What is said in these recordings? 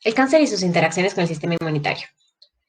El cáncer y sus interacciones con el sistema inmunitario.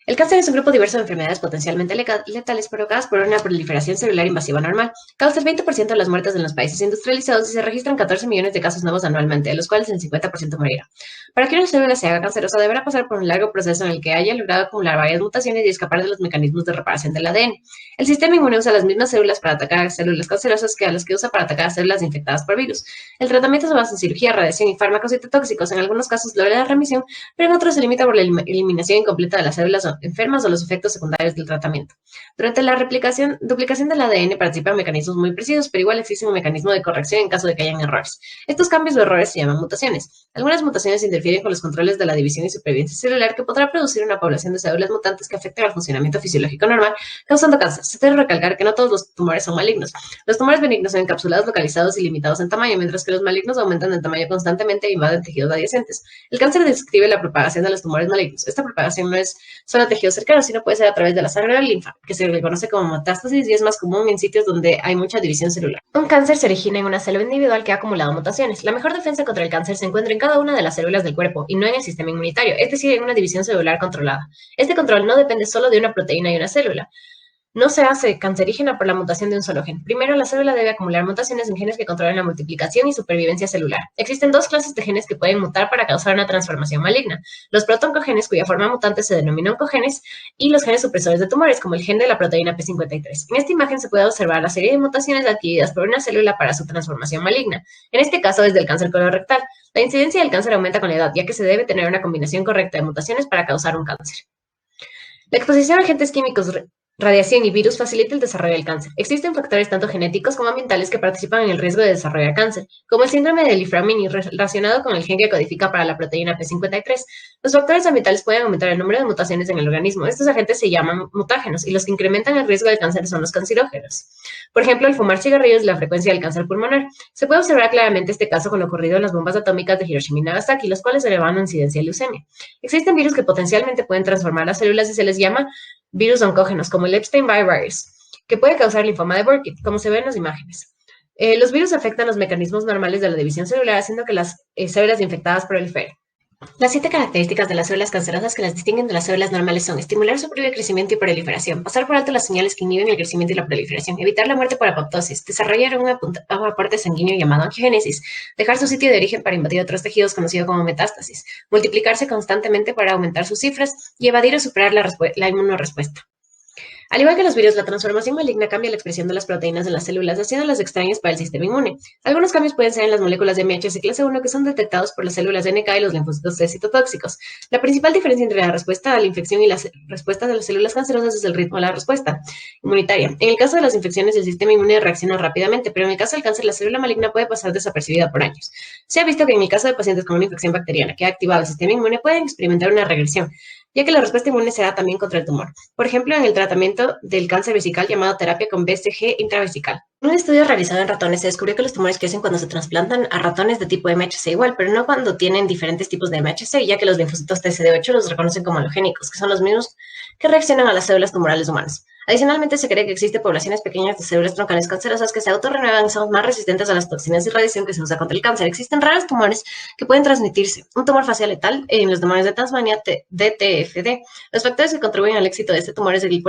El cáncer es un grupo diverso de enfermedades potencialmente letales provocadas por una proliferación celular invasiva normal. Causa el 20% de las muertes en los países industrializados y se registran 14 millones de casos nuevos anualmente, de los cuales el 50% morirá. Para que una célula se haga cancerosa, deberá pasar por un largo proceso en el que haya logrado acumular varias mutaciones y escapar de los mecanismos de reparación del ADN. El sistema inmune usa las mismas células para atacar a células cancerosas que a las que usa para atacar a células infectadas por virus. El tratamiento se basa en cirugía, radiación y fármacos citotóxicos. En algunos casos logra la remisión, pero en otros se limita por la eliminación incompleta de las células enfermas o los efectos secundarios del tratamiento. Durante la duplicación del ADN participan mecanismos muy precisos, pero igual existe un mecanismo de corrección en caso de que hayan errores. Estos cambios o errores se llaman mutaciones. Algunas mutaciones interfieren con los controles de la división y supervivencia celular, que podrá producir una población de células mutantes que afecten al funcionamiento fisiológico normal, causando cáncer. Se debe recalcar que no todos los tumores son malignos. Los tumores benignos son encapsulados, localizados y limitados en tamaño, mientras que los malignos aumentan en tamaño constantemente e invaden tejidos adyacentes. El cáncer describe la propagación de los tumores malignos. Esta propagación no es solo a tejidos cercanos, sino puede ser a través de la sangre o la linfa, que se le conoce como metástasis y es más común en sitios donde hay mucha división celular. Un cáncer se origina en una célula individual que ha acumulado mutaciones. La mejor defensa contra el cáncer se encuentra en cada una de las células del cuerpo y no en el sistema inmunitario, es decir, en una división celular controlada. Este control no depende solo de una proteína y una célula. No se hace cancerígena por la mutación de un solo gen. Primero, la célula debe acumular mutaciones en genes que controlan la multiplicación y supervivencia celular. Existen dos clases de genes que pueden mutar para causar una transformación maligna: los protoncogenes, cuya forma mutante se denomina oncogenes, y los genes supresores de tumores, como el gen de la proteína P53. En esta imagen se puede observar la serie de mutaciones adquiridas por una célula para su transformación maligna. En este caso, es del cáncer colorectal. La incidencia del cáncer aumenta con la edad, ya que se debe tener una combinación correcta de mutaciones para causar un cáncer. La exposición a agentes químicos, radiación y virus facilita el desarrollo del cáncer. Existen factores tanto genéticos como ambientales que participan en el riesgo de desarrollar cáncer, como el síndrome de Li-Fraumeni relacionado con el gen que codifica para la proteína P53. Los factores ambientales pueden aumentar el número de mutaciones en el organismo. Estos agentes se llaman mutágenos y los que incrementan el riesgo del cáncer son los cancerógenos. Por ejemplo, el fumar cigarrillos y la frecuencia del cáncer pulmonar. Se puede observar claramente este caso con lo ocurrido en las bombas atómicas de Hiroshima y Nagasaki, los cuales elevan la incidencia de leucemia. Existen virus que potencialmente pueden transformar las células y se les llama virus oncógenos, como el Epstein-Barr virus, que puede causar linfoma de Burkitt, como se ve en las imágenes. Los virus afectan los mecanismos normales de la división celular, haciendo que las células infectadas proliferen. Las 7 características de las células cancerosas que las distinguen de las células normales son: estimular su propio crecimiento y proliferación, pasar por alto las señales que inhiben el crecimiento y la proliferación, evitar la muerte por apoptosis, desarrollar un aporte sanguíneo llamado angiogénesis, dejar su sitio de origen para invadir otros tejidos conocido como metástasis, multiplicarse constantemente para aumentar sus cifras y evadir o superar la inmunorrespuesta. Al igual que los virus, la transformación maligna cambia la expresión de las proteínas en las células, haciéndolas extrañas para el sistema inmune. Algunos cambios pueden ser en las moléculas de MHC clase 1 que son detectados por las células de NK y los linfocitos T citotóxicos. La principal diferencia entre la respuesta a la infección y las respuestas de las células cancerosas es el ritmo de la respuesta inmunitaria. En el caso de las infecciones, el sistema inmune reacciona rápidamente, pero en el caso del cáncer, la célula maligna puede pasar desapercibida por años. Se ha visto que en el caso de pacientes con una infección bacteriana que ha activado el sistema inmune, pueden experimentar una regresión, ya que la respuesta inmune se da también contra el tumor. Por ejemplo, en el tratamiento del cáncer vesical llamado terapia con BCG intravesical. En un estudio realizado en ratones se descubrió que los tumores crecen cuando se trasplantan a ratones de tipo MHC igual, pero no cuando tienen diferentes tipos de MHC, ya que los linfocitos TCD8 los reconocen como halogénicos, que son los mismos que reaccionan a las células tumorales humanas. Adicionalmente, se cree que existen poblaciones pequeñas de células troncales cancerosas que se autorrenuevan y son más resistentes a las toxinas y radiación que se usa contra el cáncer. Existen raros tumores que pueden transmitirse. Un tumor facial letal en los demonios de Tasmania, DTFD. Los factores que contribuyen al éxito de este tumor es el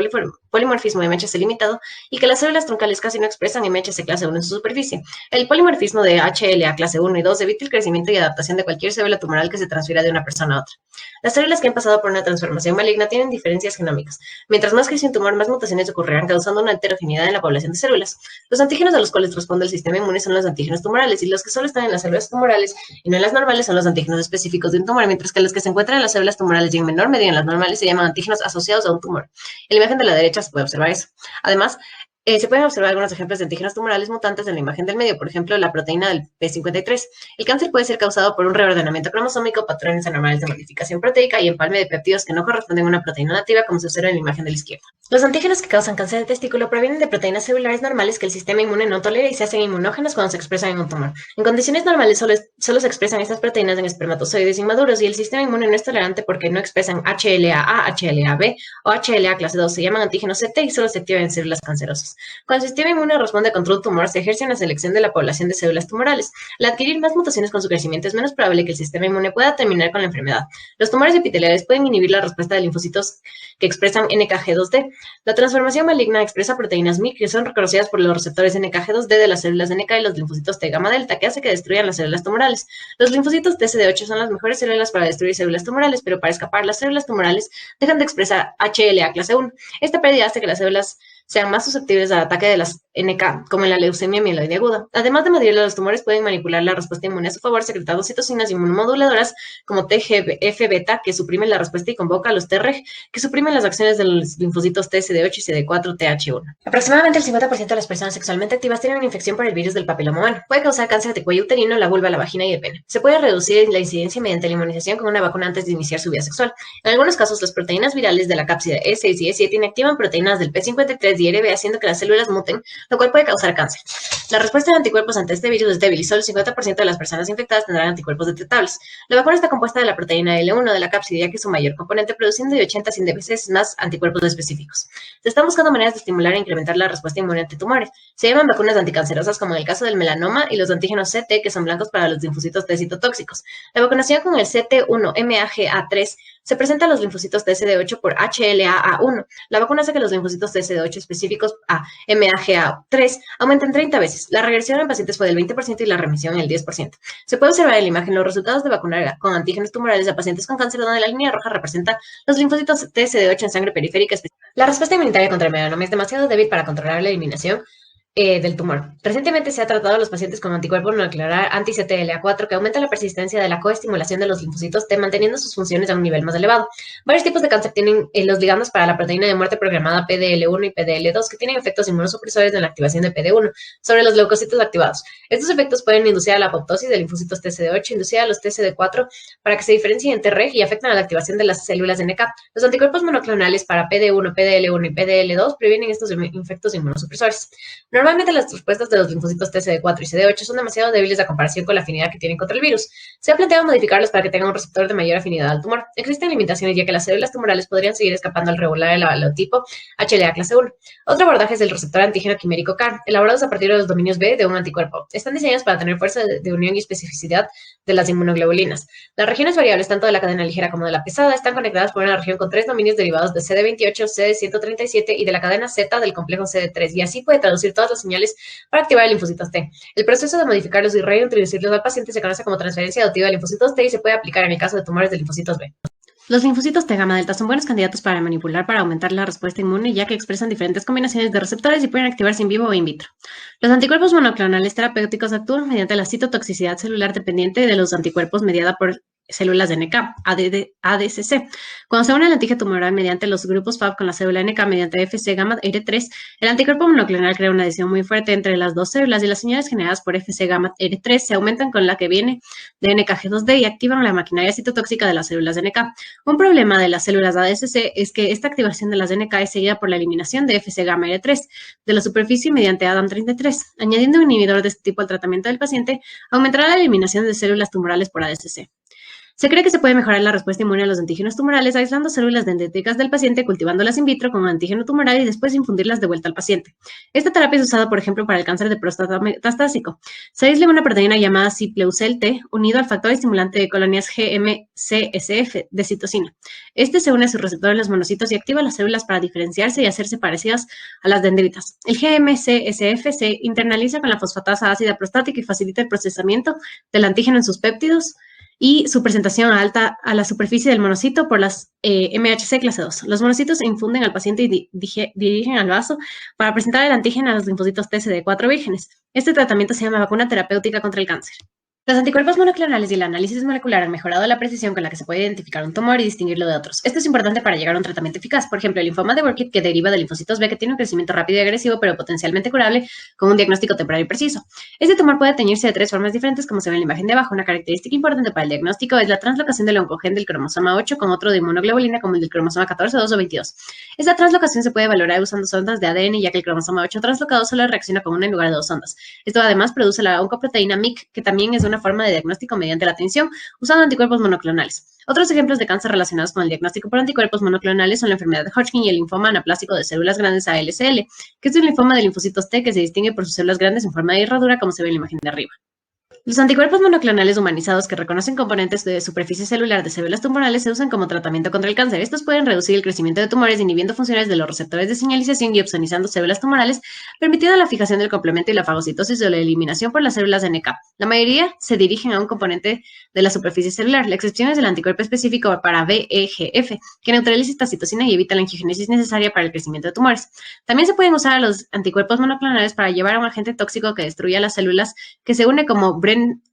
polimorfismo de MHC limitado y que las células troncales casi no expresan MHC clase 1 en su superficie. El polimorfismo de HLA clase 1 y 2 evita el crecimiento y adaptación de cualquier célula tumoral que se transfiera de una persona a otra. Las células que han pasado por una transformación maligna tienen diferencias genómicas. Mientras más crece un tumor, más mutaciones ocurrirán, causando una heterogeneidad en la población de células. Los antígenos a los cuales responde el sistema inmune son los antígenos tumorales, y los que solo están en las células tumorales y no en las normales son los antígenos específicos de un tumor, mientras que los que se encuentran en las células tumorales y en menor medida en las normales se llaman antígenos asociados a un tumor. En la imagen de la derecha se puede observar eso. Además, se pueden observar algunos ejemplos de antígenos tumorales mutantes en la imagen del medio, por ejemplo, la proteína del P53. El cáncer puede ser causado por un reordenamiento cromosómico, patrones anormales de modificación proteica y empalme de péptidos que no corresponden a una proteína nativa, como se observa en la imagen de la izquierda. Los antígenos que causan cáncer de testículo provienen de proteínas celulares normales que el sistema inmune no tolera y se hacen inmunógenas cuando se expresan en un tumor. En condiciones normales solo se expresan estas proteínas en espermatozoides inmaduros y el sistema inmune no es tolerante porque no expresan HLA-A, HLA-B o HLA clase 2. Se llaman antígenos CT y solo se activan en células cancerosas. Cuando el sistema inmune responde contra un tumor, se ejerce una selección de la población de células tumorales. Al adquirir más mutaciones con su crecimiento, es menos probable que el sistema inmune pueda terminar con la enfermedad. Los tumores epiteliales pueden inhibir la respuesta de linfocitos que expresan NKG2D. La transformación maligna expresa proteínas MYC que son reconocidas por los receptores NKG2D de las células NK y los linfocitos T gamma delta, que hace que destruyan las células tumorales. Los linfocitos TCD8 son las mejores células para destruir células tumorales, pero para escapar, las células tumorales dejan de expresar HLA clase 1. Esta pérdida hace que las células sean más susceptibles al ataque de las NK, como en la leucemia mieloide aguda. Además de medirle, los tumores pueden manipular la respuesta inmune a su favor, secretando citocinas inmunomoduladoras como TGF-beta, que suprimen la respuesta, y convoca a los Treg, que suprimen las acciones de los linfocitos TCD8 y CD4-TH1. Aproximadamente el 50% de las personas sexualmente activas tienen una infección por el virus del papiloma humano. Puede causar cáncer de cuello uterino, la vulva, la vagina y el pene. Se puede reducir la incidencia mediante la inmunización con una vacuna antes de iniciar su vida sexual. En algunos casos, las proteínas virales de la cápside E6 y E7 inactivan proteínas del P53 y RB, haciendo que las células muten, lo cual puede causar cáncer. La respuesta de anticuerpos ante este virus es débil y solo el 50% de las personas infectadas tendrán anticuerpos detectables. La vacuna está compuesta de la proteína L1 de la cápside, ya que es su mayor componente, produciendo de 80 a 100 veces más anticuerpos específicos. Se están buscando maneras de estimular e incrementar la respuesta inmune ante tumores. Se llaman vacunas anticancerosas, como en el caso del melanoma, y los antígenos CT, que son blancos para los linfocitos T citotóxicos. La vacunación con el CT1-MAGA3 se presenta a los linfocitos TCD8 por HLA-A1. La vacuna hace que los linfocitos TCD8 específicos a MAGA3 aumenten 30 veces. La regresión en pacientes fue del 20% y la remisión el 10%. Se puede observar en la imagen los resultados de vacunar con antígenos tumorales a pacientes con cáncer, donde la línea roja representa los linfocitos TCD8 en sangre periférica. La respuesta inmunitaria contra el melanoma es demasiado débil para controlar la eliminación del tumor. Recientemente se ha tratado a los pacientes con anticuerpo monocular anti-CTLA4, que aumenta la persistencia de la coestimulación de los linfocitos T, manteniendo sus funciones a un nivel más elevado. Varios tipos de cáncer tienen los ligandos para la proteína de muerte programada PDL1 y PDL2, que tienen efectos inmunosupresores en la activación de PD1 sobre los leucocitos activados. Estos efectos pueden inducir a la apoptosis de linfocitos TCD8, inducir a los TCD4 para que se diferencien en Treg y afectan a la activación de las células NK. Los anticuerpos monoclonales para PD1, PDL1 y PDL2 previenen estos efectos inmunosupresores. Normalmente las respuestas de los linfocitos TCD4 y CD8 son demasiado débiles a comparación con la afinidad que tienen contra el virus. Se ha planteado modificarlos para que tengan un receptor de mayor afinidad al tumor. Existen limitaciones, ya que las células tumorales podrían seguir escapando al regular el halotipo HLA clase 1. Otro abordaje es el receptor antígeno quimérico CAR, elaborados a partir de los dominios B de un anticuerpo. Están diseñados para tener fuerza de unión y especificidad de las inmunoglobulinas. Las regiones variables, tanto de la cadena ligera como de la pesada, están conectadas por una región con 3 dominios derivados de CD28, CD137 y de la cadena Z del complejo CD3, y así puede traducir todas las señales para activar el linfocitos T. El proceso de modificarlos y reintroducirlos al paciente se conoce como transferencia adoptiva de linfocitos T y se puede aplicar en el caso de tumores de linfocitos B. Los linfocitos T gamma delta son buenos candidatos para manipular para aumentar la respuesta inmune, ya que expresan diferentes combinaciones de receptores y pueden activarse in vivo o in vitro. Los anticuerpos monoclonales terapéuticos actúan mediante la citotoxicidad celular dependiente de los anticuerpos mediada por células de NK, ADCC. Cuando se une el antígeno tumoral mediante los grupos Fab con la célula NK mediante FC gamma R3, el anticuerpo monoclonal crea una adhesión muy fuerte entre las dos células y las señales generadas por FC gamma R3 se aumentan con la que viene de NKG2D y activan la maquinaria citotóxica de las células de NK. Un problema de las células ADCC es que esta activación de las NK es seguida por la eliminación de FC gamma R3 de la superficie mediante ADAM33. Añadiendo un inhibidor de este tipo al tratamiento del paciente, aumentará la eliminación de células tumorales por ADCC. Se cree que se puede mejorar la respuesta inmune a los antígenos tumorales aislando células dendríticas del paciente, cultivándolas in vitro con un antígeno tumoral y después infundirlas de vuelta al paciente. Esta terapia es usada, por ejemplo, para el cáncer de próstata metastásico. Se aísla una proteína llamada Cipleusel-T unido al factor estimulante de colonias GM-CSF de citocina. Este se une a su receptor en los monocitos y activa las células para diferenciarse y hacerse parecidas a las dendritas. El GM-CSF se internaliza con la fosfatasa ácida prostática y facilita el procesamiento del antígeno en sus péptidos y su presentación alta a la superficie del monocito por las MHC clase 2. Los monocitos se infunden al paciente y dirigen al vaso para presentar el antígeno a los linfocitos TCD4 vírgenes. Este tratamiento se llama vacuna terapéutica contra el cáncer. Los anticuerpos monoclonales y el análisis molecular han mejorado la precisión con la que se puede identificar un tumor y distinguirlo de otros. Esto es importante para llegar a un tratamiento eficaz. Por ejemplo, el linfoma de Burkitt, que deriva de linfocitos B, que tiene un crecimiento rápido y agresivo, pero potencialmente curable, con un diagnóstico temprano y preciso. Este tumor puede teñirse de tres formas diferentes, como se ve en la imagen de abajo. Una característica importante para el diagnóstico es la translocación del oncogen del cromosoma 8 con otro de inmunoglobulina, como el del cromosoma 14, 2 o 22. Esta translocación se puede valorar usando sondas de ADN, ya que el cromosoma 8 translocado solo reacciona con una en lugar de dos sondas. Esto además produce la oncoproteína MYC, que también es una forma de diagnóstico mediante la tinción usando anticuerpos monoclonales. Otros ejemplos de cáncer relacionados con el diagnóstico por anticuerpos monoclonales son la enfermedad de Hodgkin y el linfoma anaplásico de células grandes ALCL, que es un linfoma de linfocitos T que se distingue por sus células grandes en forma de herradura, como se ve en la imagen de arriba. Los anticuerpos monoclonales humanizados que reconocen componentes de superficie celular de células tumorales se usan como tratamiento contra el cáncer. Estos pueden reducir el crecimiento de tumores inhibiendo funciones de los receptores de señalización y opsonizando células tumorales, permitiendo la fijación del complemento y la fagocitosis o la eliminación por las células NK. La mayoría se dirigen a un componente de la superficie celular. La excepción es el anticuerpo específico para VEGF, que neutraliza esta citocina y evita la angiogénesis necesaria para el crecimiento de tumores. También se pueden usar los anticuerpos monoclonales para llevar a un agente tóxico que destruya las células, que se une como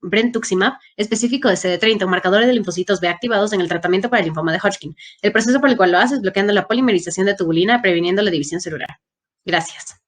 brentuximab, específico de CD30, un marcador de linfocitos B activados en el tratamiento para el linfoma de Hodgkin. El proceso por el cual lo hace es bloqueando la polimerización de tubulina, previniendo la división celular. Gracias.